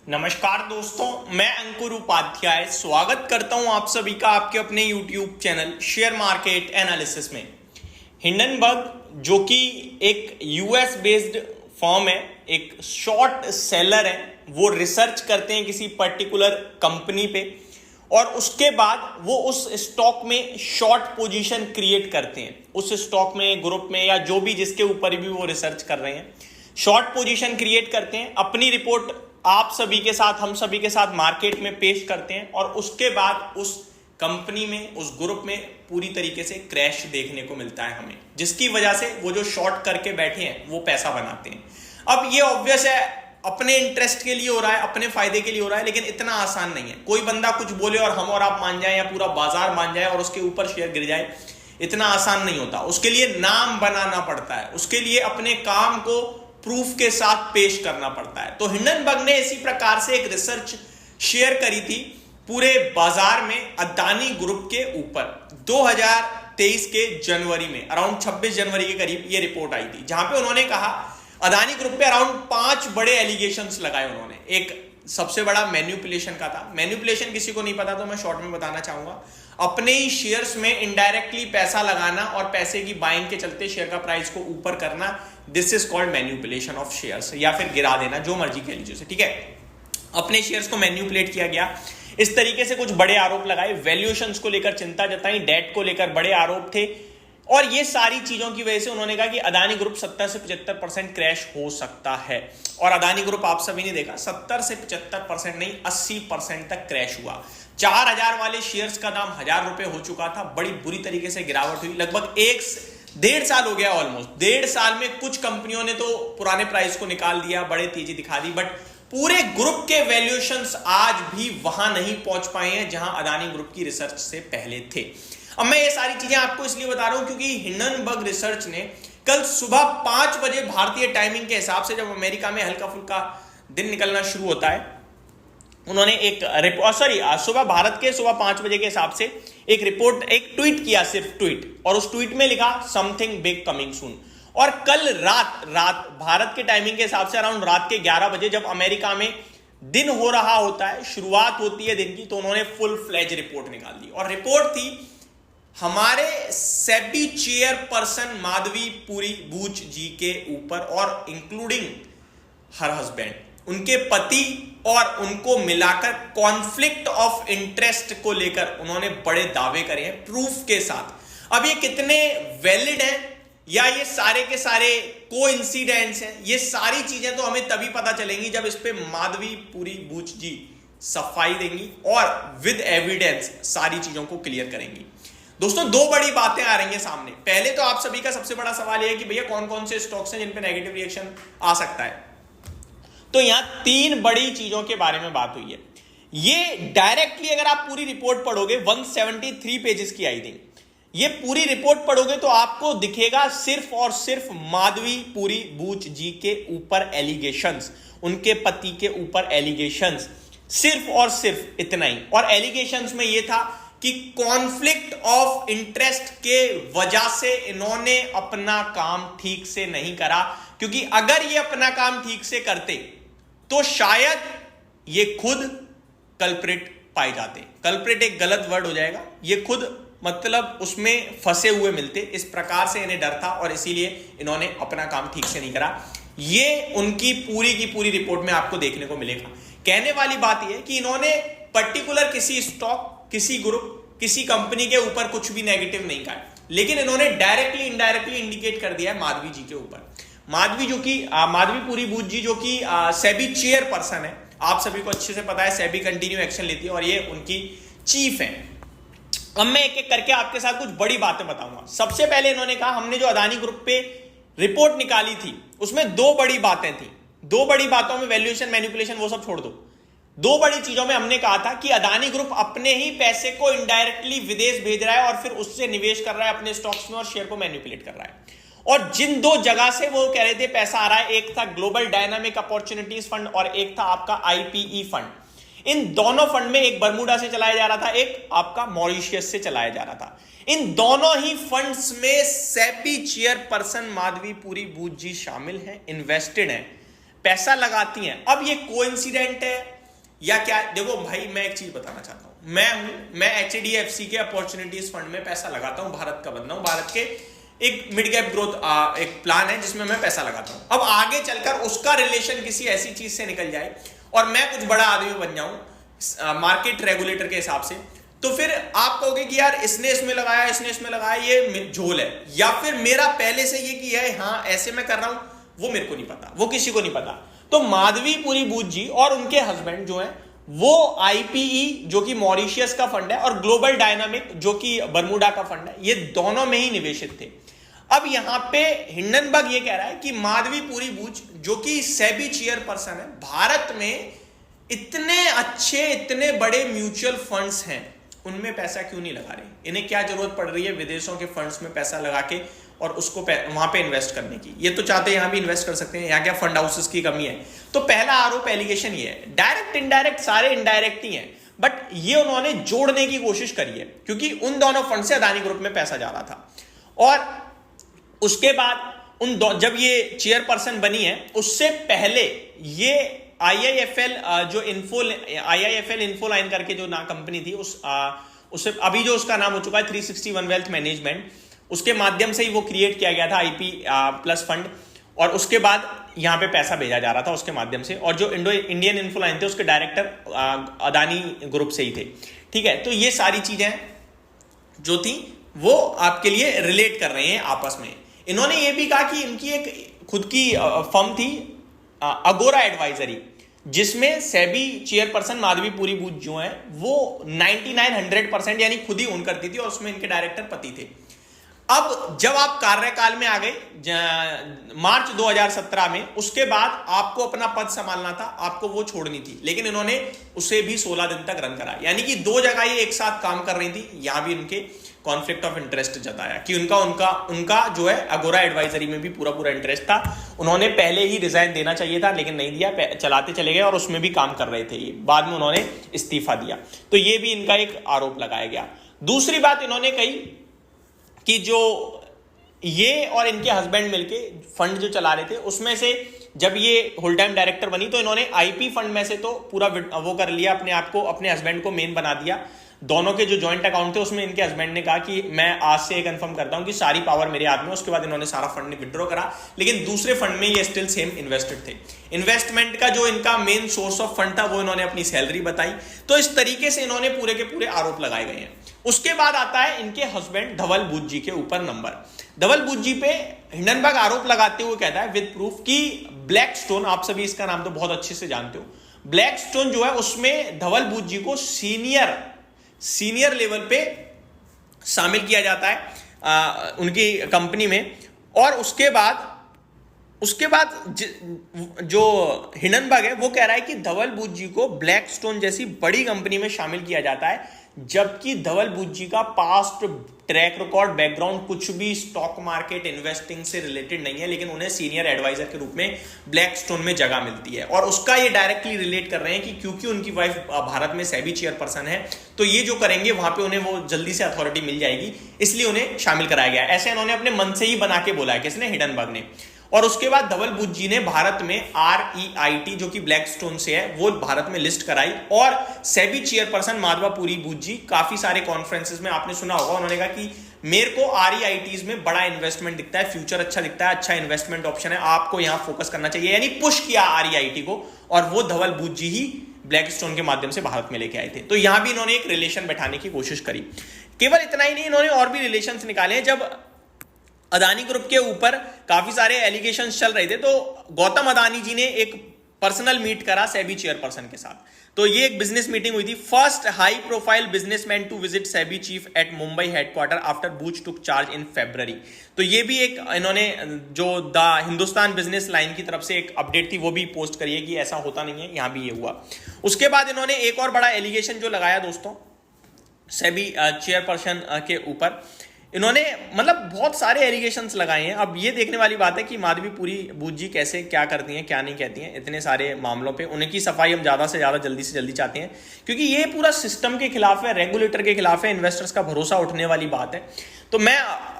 नमस्कार दोस्तों, मैं अंकुर उपाध्याय स्वागत करता हूं आप सभी का आपके अपने YouTube channel share market analysis में। हिंडनबर्ग जो कि एक यूएस बेस्ड फर्म है, एक शॉर्ट सेलर है, वो रिसर्च करते हैं किसी पर्टिकुलर कंपनी पे और उसके बाद वो उस स्टॉक में शॉर्ट पोजीशन क्रिएट करते हैं। उस स्टॉक में, ग्रुप में या जो भी जिसके ऊपर भी वो रिसर्च कर रहे हैं, शॉर्ट पोजीशन क्रिएट करते हैं, अपनी रिपोर्ट आप सभी के साथ, हम सभी के साथ मार्केट में पेश करते हैं और उसके बाद उस कंपनी में, उस ग्रुप में पूरी तरीके से क्रैश देखने को मिलता है हमें, जिसकी वजह से वो जो शॉर्ट करके बैठे हैं वो पैसा बनाते हैं। अब ये ऑब्वियस है, अपने इंटरेस्ट के लिए हो रहा है, अपने फायदे के लिए हो रहा है, लेकिन इतना आसान नहीं है। कोई बंदा कुछ बोले और हम और आप मान जाए या पूरा बाजार मान जाए और उसके ऊपर शेयर गिर जाए, इतना आसान नहीं होता। उसके लिए नाम बनाना पड़ता है, उसके लिए अपने काम को प्रूफ के साथ पेश करना पड़ता है। तो हिंडनबर्ग ने इसी प्रकार से एक रिसर्च शेयर करी थी पूरे बाजार में अदानी ग्रुप के ऊपर 2023 के जनवरी में, अराउंड 26 जनवरी के करीब ये रिपोर्ट आई थी, जहां पे उन्होंने कहा अदानी ग्रुप पे अराउंड 5 बड़े एलिगेशंस लगाए उन्होंने। एक सबसे बड़ा मैन्युपुलेशन का था। मैन्युपुलेशन किसी को नहीं पता तो मैं शॉर्ट में बताना चाहूंगा, अपने ही शेयर्स में इनडायरेक्टली पैसा लगाना और पैसे की बाइंग के चलते शेयर का प्राइस को ऊपर करना, this is called manipulation of shares, या फिर गिरा देना, जो मर्जी कह लीजिए, ठीक है। अपने शेयर्स को मैन्युपुलेट किया गया, इस तरीके से कुछ बड़े आरोप लगाए, वैल्यूएशंस को लेकर चिंता जताई, डेट को लेकर बड़े आरोप थे और ये सारी चीजों की वजह से उन्होंने कहा कि अदानी ग्रुप 70 से 75% क्रैश हो सकता है। और अदानी ग्रुप आप सभी ने देखा 70 से 75% नहीं, 80% तक क्रैश हुआ। 4000 वाले शेयर्स का दाम 1000 रुपए हो चुका था। बड़ी बुरी तरीके से गिरावट हुई, लगभग 1.5 साल हो गया, ऑलमोस्ट 1.5 साल में कुछ कंपनियों ने तो पुराने प्राइस को निकाल दिया, बड़े तेजी दिखा दी, बट पूरे ग्रुप के वैल्यूएशंस आज भी वहां नहीं पहुंच पाए हैं जहां अदानी ग्रुप की रिसर्च से पहले थे। अब मैं ये सारी चीजें आपको इसलिए बता रहा हूं क्योंकि हिंडनबर्ग रिसर्च ने कल सुबह 5 बजे भारतीय टाइमिंग के हिसाब से, जब अमेरिका में हल्का फुल्का दिन निकलना शुरू होता है, उन्होंने एक सुबह भारत के सुबह 5 बजे के हिसाब से एक रिपोर्ट, एक ट्वीट किया, सिर्फ ट्वीट, और उस ट्वीट में लिखा समथिंग बिग कमिंग सून। और कल रात भारत के टाइमिंग के हिसाब से अराउंड रात के 11 बजे, जब अमेरिका में दिन हो रहा होता है, शुरुआत होती है दिन की, तो उन्होंने फुल फ्लेज रिपोर्ट निकाल दी। और रिपोर्ट थी हमारे सेबी चेयरपर्सन माधवी पुरी बूच जी के ऊपर और इंक्लूडिंग हर हस्बैंड, उनके पति और उनको मिलाकर कॉन्फ्लिक्ट ऑफ इंटरेस्ट को लेकर उन्होंने बड़े दावे करे हैं प्रूफ के साथ। अब ये कितने वैलिड हैं या ये सारे के सारे कोइंसिडेंट्स हैं, ये सारी चीजें तो हमें तभी पता चलेंगी जब इस पे माधवी पुरी बूच जी सफाई देंगी और विद एविडेंस सारी चीजों को क्लियर करेंगी। दोस्तों, 2 बड़ी बातें आ रही हैं सामने। पहले तो आप सभी का सबसे बड़ा सवाल यह है कि भैया कौन कौन से स्टॉक्स हैं जिन पे नेगेटिव रिएक्शन आ सकता है। तो यहां 3 बड़ी चीजों के बारे में बात हुई है। ये डायरेक्टली अगर आप पूरी रिपोर्ट पढ़ोगे, 173 पेजेस की आई थी, ये पूरी रिपोर्ट पढ़ोगे तो आपको दिखेगा सिर्फ और सिर्फ माधवी पुरी बूच जी के ऊपर एलिगेशंस, उनके पति के ऊपर एलिगेशंस, सिर्फ और सिर्फ इतना ही। और एलिगेशंस में यह था कि कॉन्फ्लिक्ट ऑफ इंटरेस्ट के वजह से इन्होंने अपना काम ठीक से नहीं करा, क्योंकि अगर ये अपना काम ठीक से करते तो शायद ये खुद कल्प्रिट पाए जाते। कल्प्रिट एक गलत वर्ड हो जाएगा, ये खुद मतलब उसमें फंसे हुए मिलते। इस प्रकार से इन्हें डर था और इसीलिए इन्होंने अपना काम ठीक से नहीं करा। ये उनकी पूरी की पूरी रिपोर्ट में आपको देखने को मिलेगा। कहने वाली बात यह है कि इन्होंने पर्टिकुलर किसी स्टॉक, किसी ग्रुप, किसी कंपनी के ऊपर कुछ भी नेगेटिव नहीं कहा, लेकिन इन्होंने डायरेक्टली इनडायरेक्टली इंडिकेट कर दिया है माधवी जी के ऊपर। माधवी पुरी बूच जी जो कि सेबी चेयरपर्सन है, आप सभी को अच्छे से पता है, सेबी कंटिन्यू एक्शन लेती है और ये उनकी चीफ है। अब मैं एक एक करके आपके साथ कुछ बड़ी बातें बताऊंगा। सबसे पहले इन्होंने कहा, हमने जो अदानी ग्रुप पे रिपोर्ट निकाली थी उसमें 2 बड़ी बातें थी। 2 बड़ी बातों में वैल्यूएशन, मैनिपुलेशन वो सब छोड़ दो, 2 बड़ी चीजों में हमने कहा था कि अदानी ग्रुप अपने ही पैसे को इनडायरेक्टली विदेश भेज रहा है और फिर उससे निवेश कर रहा है अपने स्टॉक्स में और शेयर को मैनिपुलेट कर रहा है। और जिन 2 जगह से वो कह रहे थे पैसा आ रहा है, एक था ग्लोबल डायनामिक अपॉर्चुनिटीज फंड और एक था आपका आईपीई फंड। इन दोनों फंड में एक बर्मुडा से चलाया जा रहा था, एक आपका मॉरिशियस से चलाया जा रहा था। इन दोनों ही फंड्स में सेबी चेयरपर्सन माधवी पुरी बूच जी शामिल हैं, इन्वेस्टेड हैं, पैसा लगाती हैं। अब ये कोइंसिडेंट है या क्या? देखो भाई, मैं एक चीज बताना चाहता हूं, मैं HDFC के अपॉर्चुनिटीज फंड में पैसा लगाता हूं, भारत का बंदा हूं, भारत के एक मिड कैप ग्रोथ एक प्लान है जिसमें मैं पैसा लगाता हूं। अब आगे चलकर उसका रिलेशन किसी ऐसी चीज से निकल जाए और मैं कुछ बड़ा आदमी बन जाऊं मार्केट रेगुलेटर के हिसाब से, तो फिर आप कहोगे कि यार इसने इसमें लगाया, इसने इसमें लगाया, ये झोल है, या फिर मेरा पहले से ये किया है, हाँ ऐसे मैं कर रहा हूं, वो मेरे को नहीं पता, वो किसी को नहीं पता। तो माधवीपुरी बूच जी और उनके हस्बैंड जो है वो IPE जो कि मॉरिशियस का फंड है और ग्लोबल डायनामिक जो कि बरमूडा का फंड है, ये दोनों में ही निवेशित थे। अब यहां पे हिंडनबर्ग ये कह रहा है कि माधवीपुरी बूच जो कि सेबी चेयरपर्सन है, भारत में इतने अच्छे इतने बड़े म्यूचुअल फंड्स हैं, उनमें पैसा क्यों नहीं लगा रहे? इन्हें क्या जरूरत पड़ रही है विदेशों के फंड्स में पैसा लगा के और उसको वहां पे इन्वेस्ट करने की? ये तो चाहते हैं यहां भी इन्वेस्ट कर सकते हैं, यहां क्या फंड हाउसेस की कमी है? तो पहला आरोप एलिगेशन ये है, डायरेक्ट इनडायरेक्ट सारे इनडायरेक्ट ही हैं, बट ये उन्होंने जोड़ने की कोशिश करी है क्योंकि उन दोनों फंड से अदानी ग्रुप में पैसा जा रहा था। और उसके बाद जब ये चेयरपर्सन बनी है उससे पहले ये IIFL जो IIFL इन्फोलाइन करके जो ना कंपनी थी उससे अभी जो उसका नाम हो चुका है 361 वेल्थ मैनेजमेंट, उसके माध्यम से ही वो क्रिएट किया गया था IP प्लस फंड, और उसके बाद यहां पे पैसा भेजा जा रहा था उसके माध्यम से, और जो इंडियन इन्फोलाइन थे उसके डायरेक्टर अदानी ग्रुप से ही थे। ठीक है, तो ये सारी चीजें जो थी वो आपके लिए रिलेट कर रहे हैं आपस में। इन्होंने ये भी कहा कि इनकी एक खुद की फर्म थी अगोरा एडवाइजरी, जिसमें सेबी चेयरपर्सन माधवीपुरी बूच जो है वो 99-100% यानी खुद ही ओन करती थी और उसमें इनके डायरेक्टर पति थे। अब जब आप कार्यकाल में आ गए मार्च 2017 में, उसके बाद आपको अपना पद संभालना था, आपको वो छोड़नी थी, लेकिन इन्होंने उसे भी 16 दिन तक रन करा, यानी कि 2 जगह ये एक साथ काम कर रही थी। यहां भी उनके कॉन्फ्लिक्ट ऑफ इंटरेस्ट जताया कि उनका जो है अगोरा एडवाइजरी में भी पूरा इंटरेस्ट था। उन्होंने पहले ही रिजाइन देना चाहिए था लेकिन नहीं दिया, चलाते चले गए और उसमें भी काम कर रहे थे ये, बाद में उन्होंने इस्तीफा दिया। तो ये भी इनका एक आरोप लगाया गया। दूसरी बात इन्होंने कही कि जो ये और इनके हस्बैंड मिलके फंड जो चला रहे थे उसमें से जब ये होल टाइम डायरेक्टर बनी तो इन्होंने IP फंड में से तो पूरा वो कर लिया, अपने आप को अपने हस्बैंड को मेन बना दिया। दोनों के जो जॉइंट अकाउंट थे उसमें इनके हस्बैंड ने कहा कि मैं आज से कंफर्म करता हूं कि सारी पावर मेरे हाथ में। उसके बाद इन्होंने सारा फंड विड्रॉ करा, लेकिन दूसरे फंड में ये स्टिल सेम इन्वेस्टेड थे। इन्वेस्टमेंट का जो इनका मेन सोर्स ऑफ फंड था वो इन्होंने अपनी सैलरी बताई। तो इस तरीके से इन्होंने पूरे के पूरे आरोप लगाए गए हैं। उसके बाद आता है इनके हस्बैंड धवल बूच जी के ऊपर नंबर। धवल बूच जी पे हिंडनबर्ग आरोप लगाते हुए कहता है विद प्रूफ कि ब्लैकस्टोन, आप सभी इसका नाम तो बहुत अच्छे से जानते हो, ब्लैकस्टोन जो है उसमें धवल बूच जी को सीनियर लेवल पे शामिल किया जाता है उनकी कंपनी में। और उसके बाद जो हिंडनबर्ग है वो कह रहा है कि धवल बूच जी को ब्लैकस्टोन जैसी बड़ी कंपनी में शामिल किया जाता है, जबकि धवल बूच जी का पास्ट ट्रैक रिकॉर्ड बैकग्राउंड कुछ भी स्टॉक मार्केट इन्वेस्टिंग से रिलेटेड नहीं है, लेकिन उन्हें सीनियर एडवाइजर के रूप में ब्लैकस्टोन में जगह मिलती है। और उसका ये डायरेक्टली रिलेट कर रहे हैं कि क्योंकि उनकी वाइफ भारत में सेबी चेयरपर्सन है, तो ये जो करेंगे वहां पे उन्हें वो जल्दी से अथॉरिटी मिल जाएगी, इसलिए उन्हें शामिल कराया गया। ऐसे इन्होंने अपने मन से ही बना के बोला है, किसने? हिंडनबर्ग ने। और उसके बाद धवल बूच जी ने भारत में REIT जो कि ब्लैकस्टोन से है वो भारत में लिस्ट कराई। और सेबी चेयरपर्सन माधवीपुरी बूच जी काफी सारे कॉन्फ्रेंसेस में आपने सुना होगा, उन्होंने कहा कि मेरे को REITs में बड़ा इन्वेस्टमेंट दिखता है, फ्यूचर अच्छा दिखता है, अच्छा इन्वेस्टमेंट ऑप्शन है, आपको यहां फोकस करना चाहिए, यानी पुश किया REIT को। और वो धवल बूच जी ही ब्लैकस्टोन के माध्यम से भारत में लेके आए थे। तो यहां भी इन्होंने एक रिलेशन बैठाने की कोशिश करी। केवल इतना ही नहीं, इन्होंने और भी रिलेशन निकाले हैं। जब अदानी ग्रुप के ऊपर काफी सारे एलिगेशंस चल रहे थे तो गौतम अदानी जी ने एक पर्सनल मीट करा सेबी चेयरपर्सन के साथ। तो ये एक बिजनेस मीटिंग हुई थी, first high profile businessman to visit SEBI chief at Mumbai headquarter after Buch took charge in February. तो ये भी एक इन्होंने जो द हिंदुस्तान बिजनेस लाइन की तरफ से एक अपडेट थी वो भी पोस्ट करी है कि ऐसा होता नहीं है, यहां भी ये हुआ। उसके बाद इन्होंने एक और बड़ा एलिगेशन जो लगाया दोस्तों सेबी चेयरपर्सन के ऊपर, इन्होंने मतलब बहुत सारे एलिगेशंस लगाए हैं। अब ये देखने वाली बात है कि माधवीपुरी बूच जी कैसे क्या करती हैं क्या नहीं कहती हैं इतने सारे मामलों पे। उनकी सफाई हम ज़्यादा से ज़्यादा जल्दी से जल्दी चाहते हैं, क्योंकि ये पूरा सिस्टम के खिलाफ है, रेगुलेटर के खिलाफ है, इन्वेस्टर्स का भरोसा उठने वाली बात है। तो मैं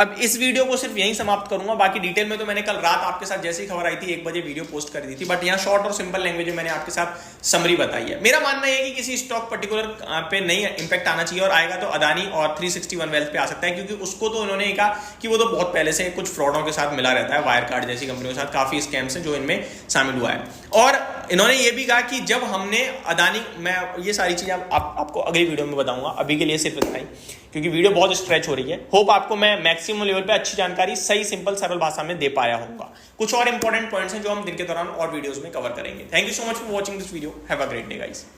अब इस वीडियो को सिर्फ यहीं समाप्त करूंगा। बाकी डिटेल में तो मैंने कल रात आपके साथ जैसी खबर आई थी 1 बजे वीडियो पोस्ट कर दी थी, बट यहाँ शॉर्ट और सिंपल लैंग्वेज में मैंने आपके साथ समरी बताई है। मेरा मानना है कि किसी स्टॉक पर्टिकुलर पे नहीं इंपैक्ट आना चाहिए, और आएगा तो अदानी और 361 वेल्थ पे आ सकता है, क्योंकि उसको तो उन्होंने कहा कि वो तो बहुत पहले से कुछ फ्रॉडों के साथ मिला रहता है, वायर कार्ड जैसी कंपनियों के साथ काफी स्कैम्स हैं जो इनमें शामिल हुआ है। और इन्होंने ये भी कहा कि जब हमने अदानी, मैं ये सारी चीजें आपको अगली वीडियो में बताऊंगा, अभी के लिए सिर्फ इतना ही, क्योंकि वीडियो बहुत स्ट्रेच हो रही है। होप आपको मैं मैक्सिमम लेवल पे अच्छी जानकारी सही सिंपल सरल भाषा में दे पाया होगा। कुछ और इंपॉर्टेंट पॉइंट्स हैं जो हम दिन के दौरान और वीडियोस में कवर करेंगे। Thank you so much for watching this video. Have a great day guys.